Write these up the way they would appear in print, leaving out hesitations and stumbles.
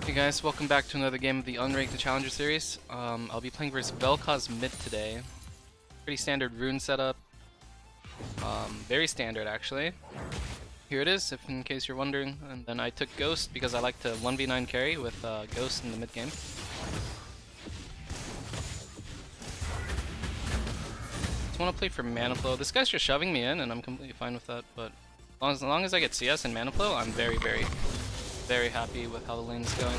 Hey guys, welcome back to another game of the Unranked Challenger series. I'll be playing versus Vel'Koz mid today. Pretty standard rune setup. Very standard actually. Here it is, if in case you're wondering. And then I took Ghost because I like to 1v9 carry with Ghost in the mid game. Just want to play for mana flow. This guy's just shoving me in and I'm completely fine with that, but as long as I get CS and mana flow, I'm very happy with how the lane's going.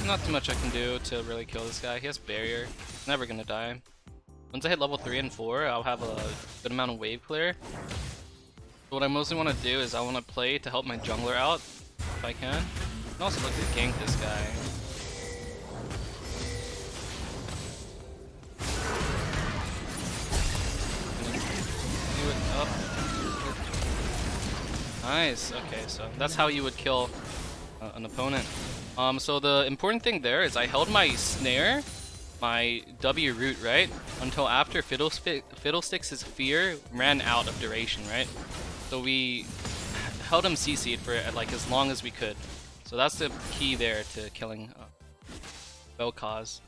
Not too much I can do to really kill this guy. He has barrier. He's never gonna die. Once I hit level 3 and 4, I'll have a good amount of wave clear. But what I mostly want to do is I want to play to help my jungler out, if I can. And also look to gank this guy. Do it up. Nice. Okay, so that's how you would kill an opponent. So the important thing there is I held my snare, my W root, right, until after Fiddlestick's fear ran out of duration, right? So we held him CC'd for like as long as we could. So that's the key there to killing Vel'Koz.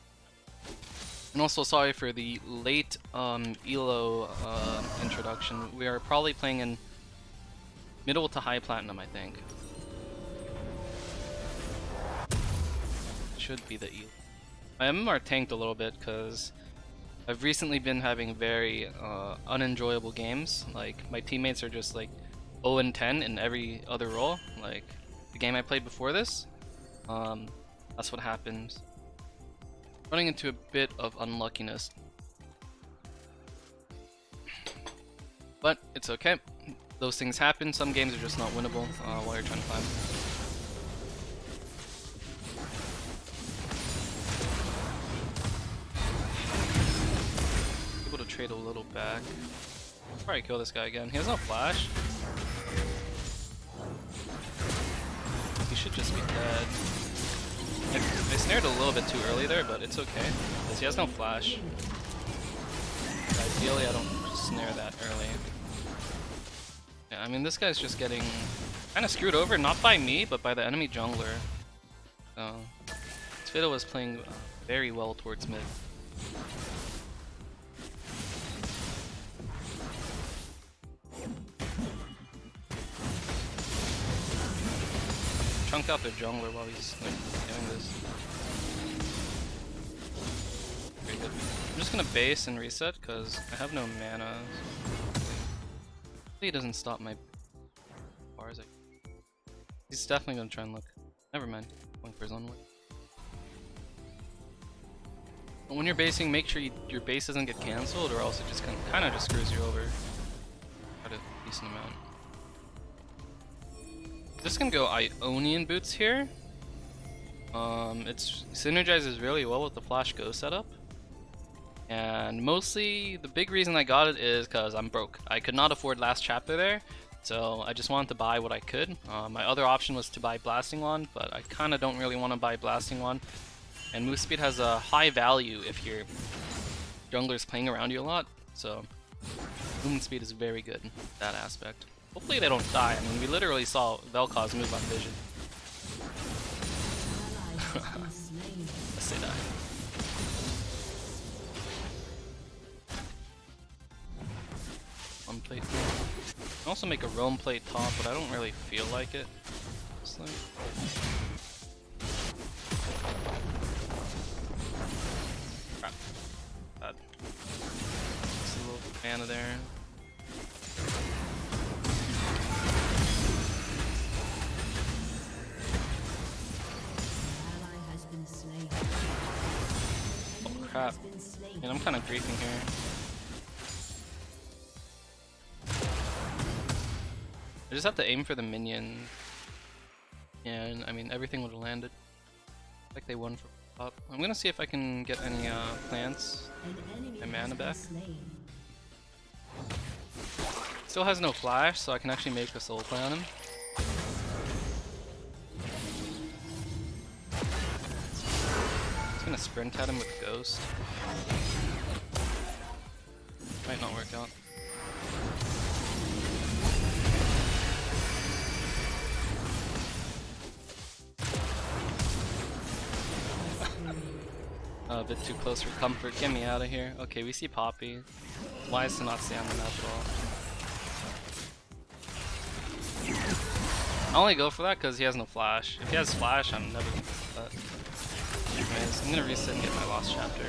And also sorry for the late Elo introduction. We are probably playing in middle to high platinum, I think. Should be the Elo. My MMR tanked a little bit because I've recently been having very unenjoyable games. Like my teammates are just like 0 and 10 in every other role. Like the game I played before this, that's what happened. Running into a bit of unluckiness, but it's okay. Those things happen. Some games are just not winnable while you're trying to climb. Able to trade a little back. Probably kill this guy again. He has no flash. He should just be dead. I snared a little bit too early there, but it's okay, because he has no flash. Ideally, I don't snare that early. Yeah, I mean, this guy's just getting kind of screwed over, not by me, but by the enemy jungler. So, Fiddle was playing very well towards mid. Chunk out their jungler while he's like doing this. Very good. I'm just gonna base and reset because I have no mana. He doesn't stop my bars. He's definitely gonna try and look. Never mind. Going for his own way. But when you're basing, make sure your base doesn't get cancelled, or else it just kind of just screws you over. Quite a decent amount. Just gonna go Ionian boots here. It synergizes really well with the flash go setup. And mostly the big reason I got it is because I'm broke. I could not afford last chapter there, so I just wanted to buy what I could. My other option was to buy Blasting Wand, but I kind of don't really want to buy Blasting Wand. And move speed has a high value if your jungler's playing around you a lot, so movement speed is very good in that aspect. Hopefully they don't die. I mean, we literally saw Vel'Koz move on vision. Let's say that. One plate. I can also make a roam plate top, but I don't really feel like it. Crap. Bad. Just a little mana there. Crap. Man, I'm kind of griefing here. I just have to aim for the minion. Yeah, and I mean, everything would have landed. Like they won from top. I'm gonna see if I can get any plants. My mana back. Still has no flash, so I can actually make a soul play on him. Just gonna sprint at him with Ghost. Might not work out. A bit too close for comfort. Get me out of here. Okay, we see Poppy. Wise to not stay on the map at all. I only go for that because he has no flash. If he has flash, I'm never gonna go for that. Anyways, I'm gonna reset and get my lost chapter.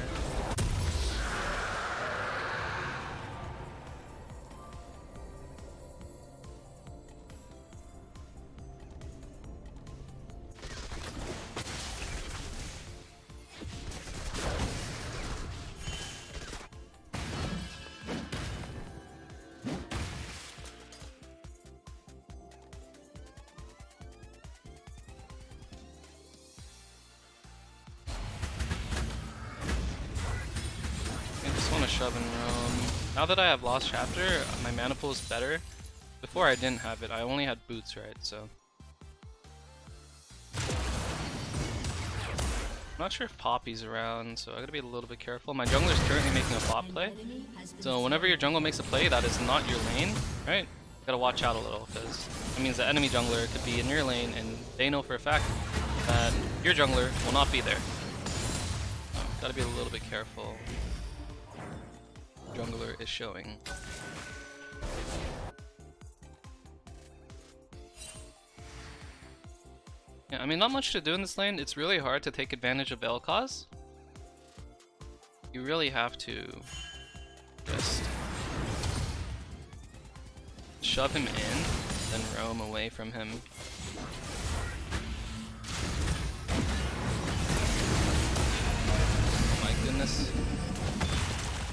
Shove and roam. Now that I have lost chapter, my mana pool is better. Before I didn't have it, I only had boots, right? So I'm not sure if Poppy's around, so I gotta be a little bit careful. My jungler is currently making a bot play, so whenever your jungle makes a play that is not your lane, right? You gotta watch out a little, because that means the enemy jungler could be in your lane, and they know for a fact that your jungler will not be there. So, gotta be a little bit careful. Jungler is showing. Yeah, I mean, not much to do in this lane. It's really hard to take advantage of Vel'Koz. You really have to just shove him in, then roam away from him. Oh my goodness.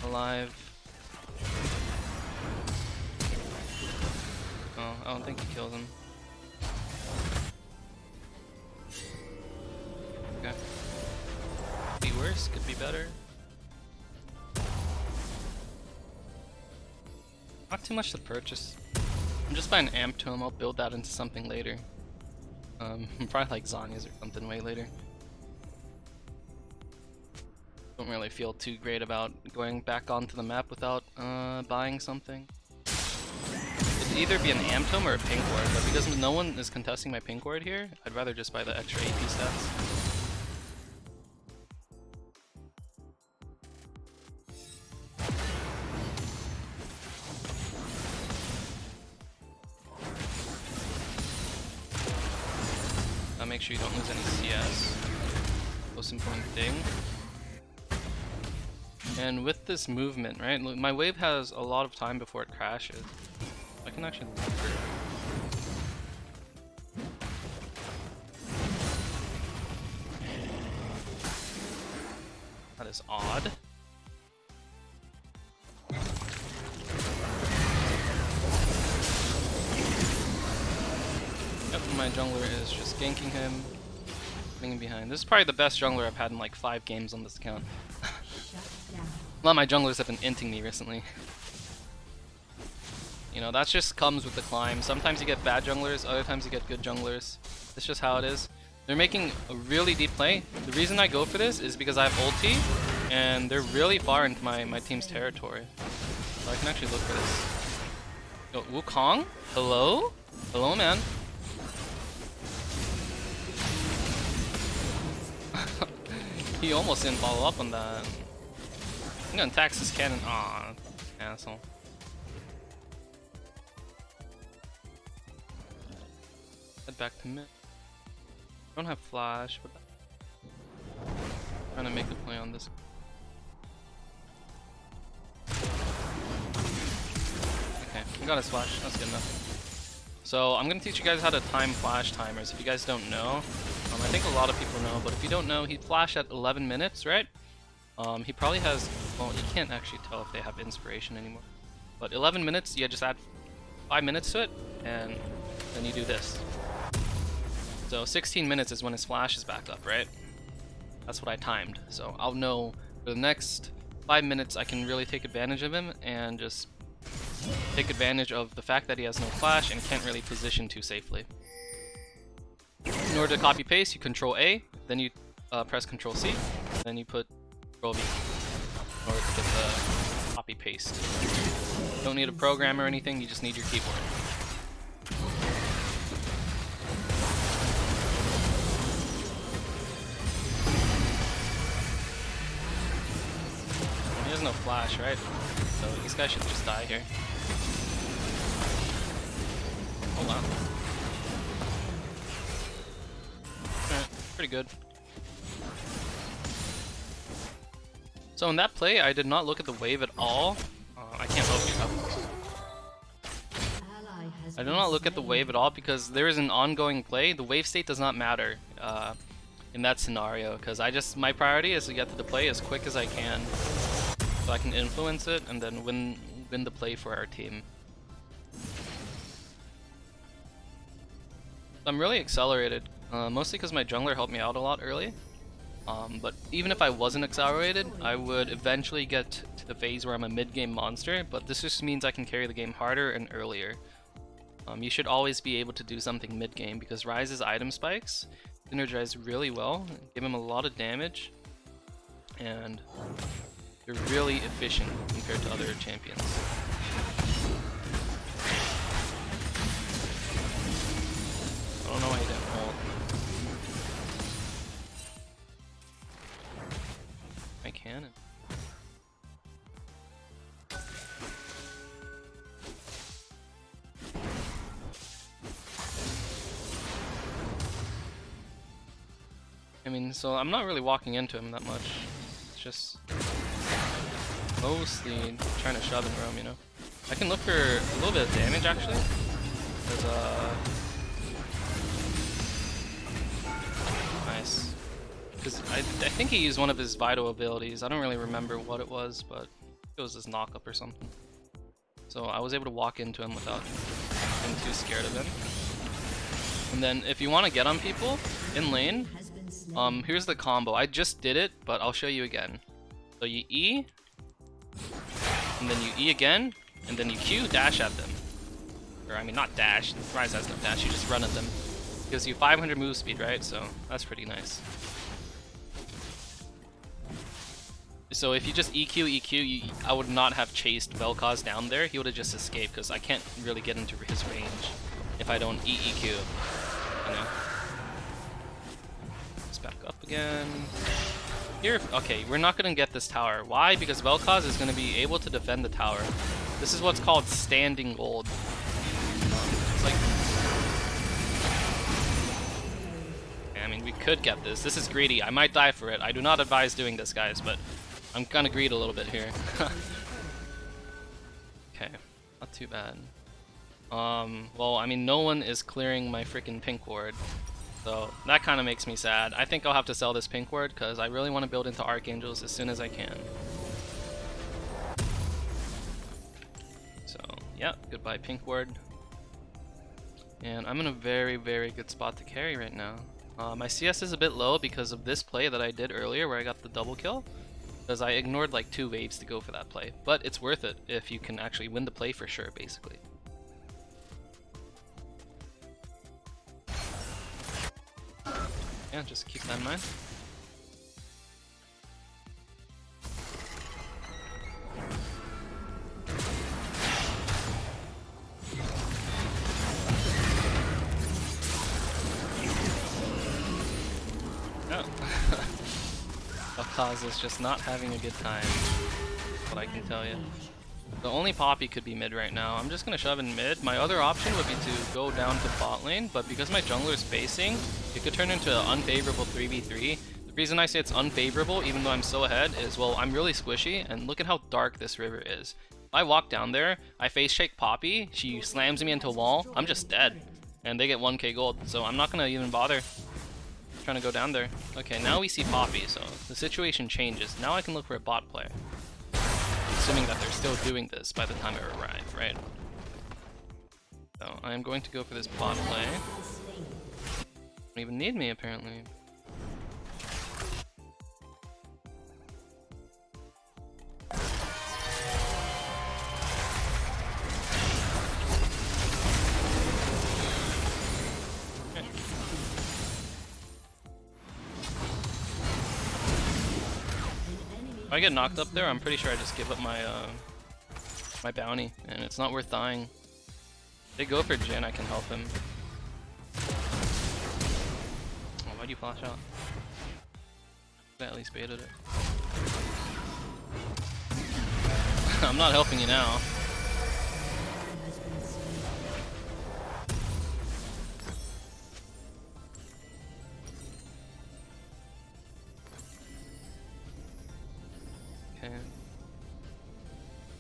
Alive. Oh, I don't think he killed him. Okay. Could be worse, could be better. Not too much to purchase. I'm just buying an amp tome, I'll build that into something later. Probably like Zanya's or something way later. Don't really feel too great about going back onto the map without buying something. It'd either be an amp tome or a pink ward, but because no one is contesting my pink ward here, I'd rather just buy the extra AP stats. Now make sure you don't lose any CS. Most important thing. And with this movement, right, my wave has a lot of time before it crashes. I can actually look for it. That is odd. Yep, my jungler is just ganking him, putting him behind. This is probably the best jungler I've had in like 5 games on this account. A lot of my junglers have been inting me recently. You know, that just comes with the climb. Sometimes you get bad junglers, other times you get good junglers. It's just how it is. They're making a really deep play. The reason I go for this is because I have ulti, and they're really far into my team's territory. So I can actually look for this. Yo, Wukong? Hello? Hello, man. He almost didn't follow up on that. I'm gonna tax this cannon. Aw, asshole. Head back to mid. Don't have flash, but I'm trying to make a play on this. Okay, we got his flash. That's good enough. So I'm gonna teach you guys how to time flash timers. If you guys don't know, I think a lot of people know, but if you don't know, he'd flash at 11 minutes, right? He probably has, well, you can't actually tell if they have inspiration anymore. But 11 minutes, you just add 5 minutes to it, and then you do this. So 16 minutes is when his flash is back up, right? That's what I timed. So I'll know for the next 5 minutes I can really take advantage of him and just take advantage of the fact that he has no flash and can't really position too safely. In order to copy paste, you control A, then you press control C, Then you put Control V in order to get the copy paste. Don't need a program or anything, you just need your keyboard. He has no flash, right? So these guys should just die here. Hold on. Alright, pretty good. So in that play, I did not look at the wave at all. I can't help you. I did not look at the wave at all because there is an ongoing play. The wave state does not matter in that scenario because my priority is to get to the play as quick as I can so I can influence it and then win the play for our team. I'm really accelerated, mostly because my jungler helped me out a lot early. But even if I wasn't accelerated, I would eventually get to the phase where I'm a mid-game monster, but this just means I can carry the game harder and earlier. You should always be able to do something mid-game because Ryze's item spikes synergize really well, give him a lot of damage, and they're really efficient compared to other champions. I don't know why he didn't ult. I can. I mean, so I'm not really walking into him that much. It's just mostly trying to shove and roam, you know. I can look for a little bit of damage actually, because nice. Because I think he used one of his vital abilities. I don't really remember what it was, but it was his knock-up or something. So I was able to walk into him without being too scared of him. And then if you want to get on people in lane, here's the combo. I just did it, but I'll show you again. So you E, and then you E again, and then you Q, dash at them. Or I mean not dash, Ryze has no dash, you just run at them. Gives you 500 move speed, right? So that's pretty nice. So if you just EQ, I would not have chased Vel'Koz down there. He would have just escaped because I can't really get into his range if I don't EQ. You know. Let's back up again. Here, okay, we're not gonna get this tower. Why? Because Vel'Koz is gonna be able to defend the tower. This is what's called standing gold. It's like, I mean, we could get this. This is greedy. I might die for it. I do not advise doing this, guys, but I'm gonna greed a little bit here. Okay, not too bad. Well, I mean, no one is clearing my freaking pink ward, so that kind of makes me sad. I think I'll have to sell this pink ward because I really want to build into Archangels as soon as I can. So, yeah, goodbye pink ward. And I'm in a very, very good spot to carry right now. My CS is a bit low because of this play that I did earlier where I got the double kill. Because I ignored like 2 waves to go for that play. But it's worth it if you can actually win the play for sure, basically. Yeah, just keep that in mind. Oh. Vel'Koz is just not having a good time, what I can tell you. The only Poppy could be mid right now. I'm just gonna shove in mid. My other option would be to go down to bot lane, but because my jungler is spacing, it could turn into an unfavorable 3v3. The reason I say it's unfavorable, even though I'm so ahead, is, well, I'm really squishy, and look at how dark this river is. If I walk down there, I face shake Poppy, she slams me into a wall, I'm just dead. And they get 1k gold, so I'm not gonna even bother trying to go down there. Okay, now we see Poppy, so the situation changes. Now I can look for a bot player. Assuming that they're still doing this by the time I arrive, right? So I'm going to go for this bot play. Don't even need me, apparently. If I get knocked up there, I'm pretty sure I just give up my my bounty, and it's not worth dying. If they go for Jhin, I can help him. Oh, why'd you flash out? I at least baited it. I'm not helping you now. Okay.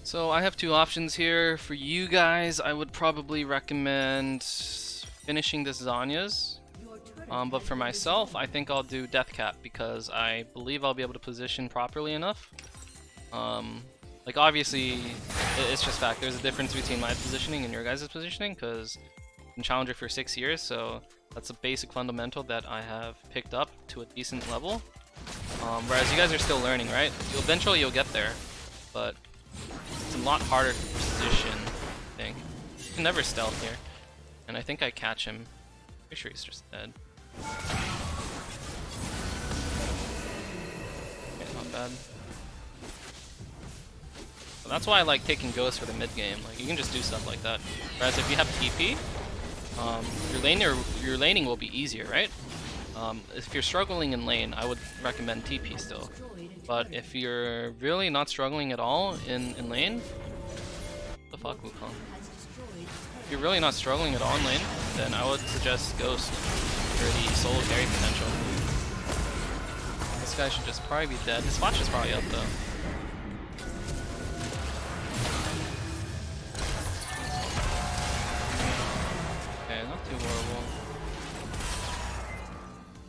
So I have two options here. For you guys, I would probably recommend finishing this Zanya's. But for myself, I think I'll do Death Cap because I believe I'll be able to position properly enough. Like obviously, it's just fact. There's a difference between my positioning and your guys' positioning because I've been Challenger for 6 years, so that's a basic fundamental that I have picked up to a decent level. Whereas you guys are still learning, right? Eventually you'll get there, but it's a lot harder to position, I think. You can never stealth here, and I think I catch him. Pretty sure he's just dead. Okay, not bad. So that's why I like taking Ghost for the mid game. Like you can just do stuff like that. Whereas if you have TP, your laning will be easier, right? If you're struggling in lane, I would recommend TP still. But if you're really not struggling at all in lane, what the fuck, Wukong? If you're really not struggling at all in lane, then I would suggest Ghost for the solo carry potential. This guy should just probably be dead. His flash is probably up though. Okay, not too horrible.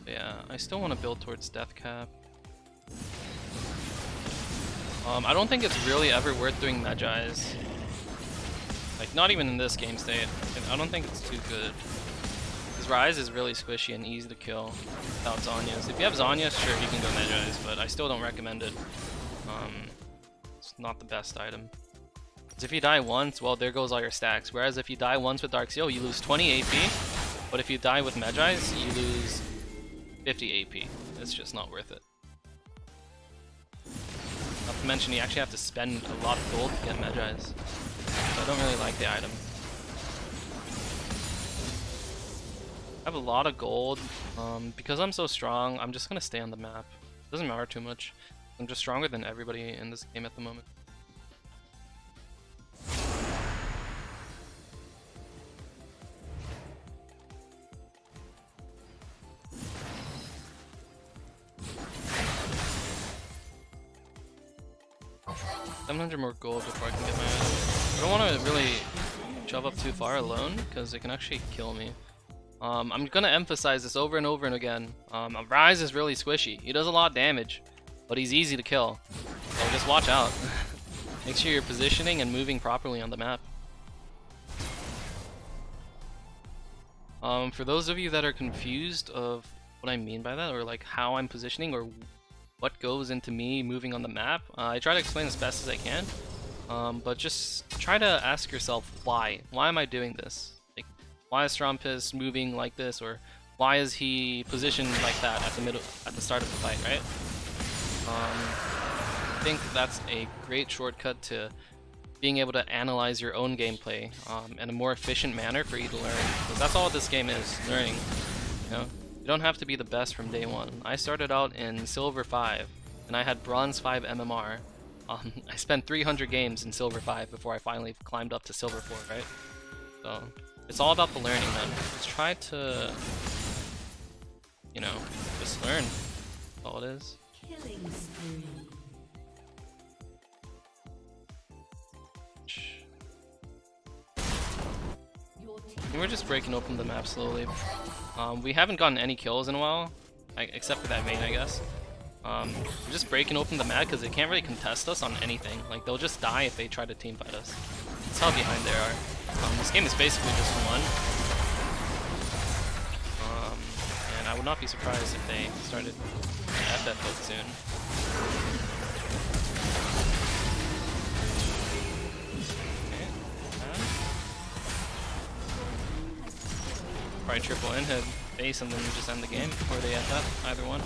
But yeah, I still want to build towards Death Cap. I don't think it's really ever worth doing Magi's. Like, not even in this game state. I don't think it's too good. Because Ryze is really squishy and easy to kill without Zanya's. If you have Zanya's, sure, you can go Magi's, but I still don't recommend it. It's not the best item. Because if you die once, well, there goes all your stacks. Whereas if you die once with Dark Seal, you lose 20 AP. But if you die with Magi's, you lose 50 AP. It's just not worth it. Not to mention, you actually have to spend a lot of gold to get Magi's. So I don't really like the item. I have a lot of gold. Because I'm so strong, I'm just gonna stay on the map. Doesn't matter too much. I'm just stronger than everybody in this game at the moment. $700 more gold before I can get my item. I don't want to really shove up too far alone because it can actually kill me. I'm gonna emphasize this over and over and again. Ryze is really squishy. He does a lot of damage, but he's easy to kill. So just watch out. Make sure you're positioning and moving properly on the map. For those of you that are confused of what I mean by that, or like how I'm positioning, or what goes into me moving on the map, I try to explain as best as I can. But just try to ask yourself why. Why am I doing this? Like, why is Strompest moving like this, or why is he positioned like that at the start of the fight, right? I think that's a great shortcut to being able to analyze your own gameplay in a more efficient manner for you to learn. Because that's all this game is, learning. You know, you don't have to be the best from day one. I started out in Silver 5, and I had Bronze 5 MMR. I spent 300 games in Silver 5 before I finally climbed up to Silver 4, right? So, it's all about the learning, man. Just try to, you know, just learn. That's all it is. Killing spree. And we're just breaking open the map slowly. We haven't gotten any kills in a while, except for that main, I guess. We're just breaking open the map because they can't really contest us on anything. Like, they'll just die if they try to teamfight us. That's how behind they are. This game is basically just one. And I would not be surprised if they started FF mode soon. Probably triple in, hit base, and then just end the game, or they FF, either one.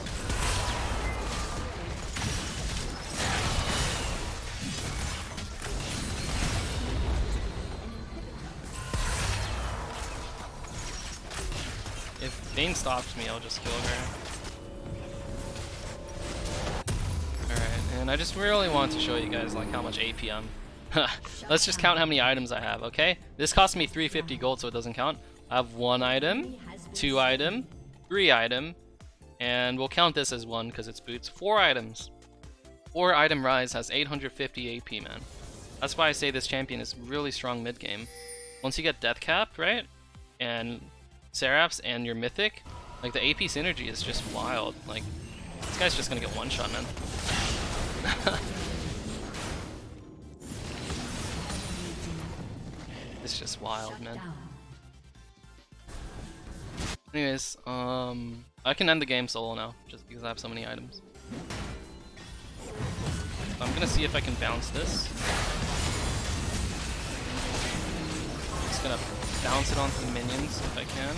Vayne stops me, I'll just kill her. Alright, and I just really want to show you guys like how much AP I'm. Let's just count how many items I have, okay? This cost me 350 gold, so it doesn't count. I have 1 item, 2 item, 3 item, and we'll count this as 1 because it's boots. 4 items. 4 item Ryze has 850 AP, man. That's why I say this champion is really strong mid game. Once you get death cap, right, and Seraphs and your mythic, like the AP synergy is just wild. Like this guy's just gonna get one shot, man. It's just wild, man. Anyways, I can end the game solo now, just because I have so many items. I'm gonna see if I can bounce this. Just gonna bounce it onto the minions if I can.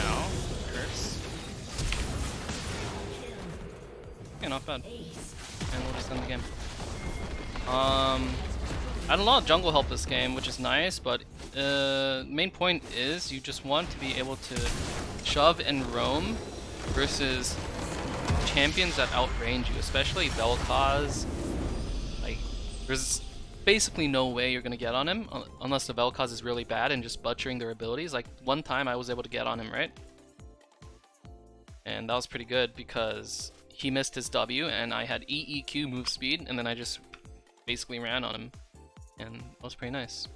Ow, curse. Okay, not bad. And we'll just end the game. I had a lot of jungle help this game, which is nice, but main point is you just want to be able to shove and roam versus champions that outrange you, especially Vel'Koz. Like, there's basically no way you're gonna get on him unless the Vel'Koz is really bad and just butchering their abilities. Like, one time I was able to get on him, right? And that was pretty good because he missed his W and I had EEQ move speed, and then I just basically ran on him. And that was pretty nice.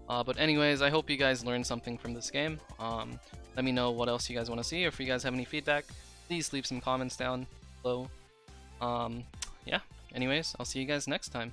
But anyways, I hope you guys learned something from this game. Let me know what else you guys want to see, or if you guys have any feedback, please leave some comments down below. Yeah, anyways, I'll see you guys next time.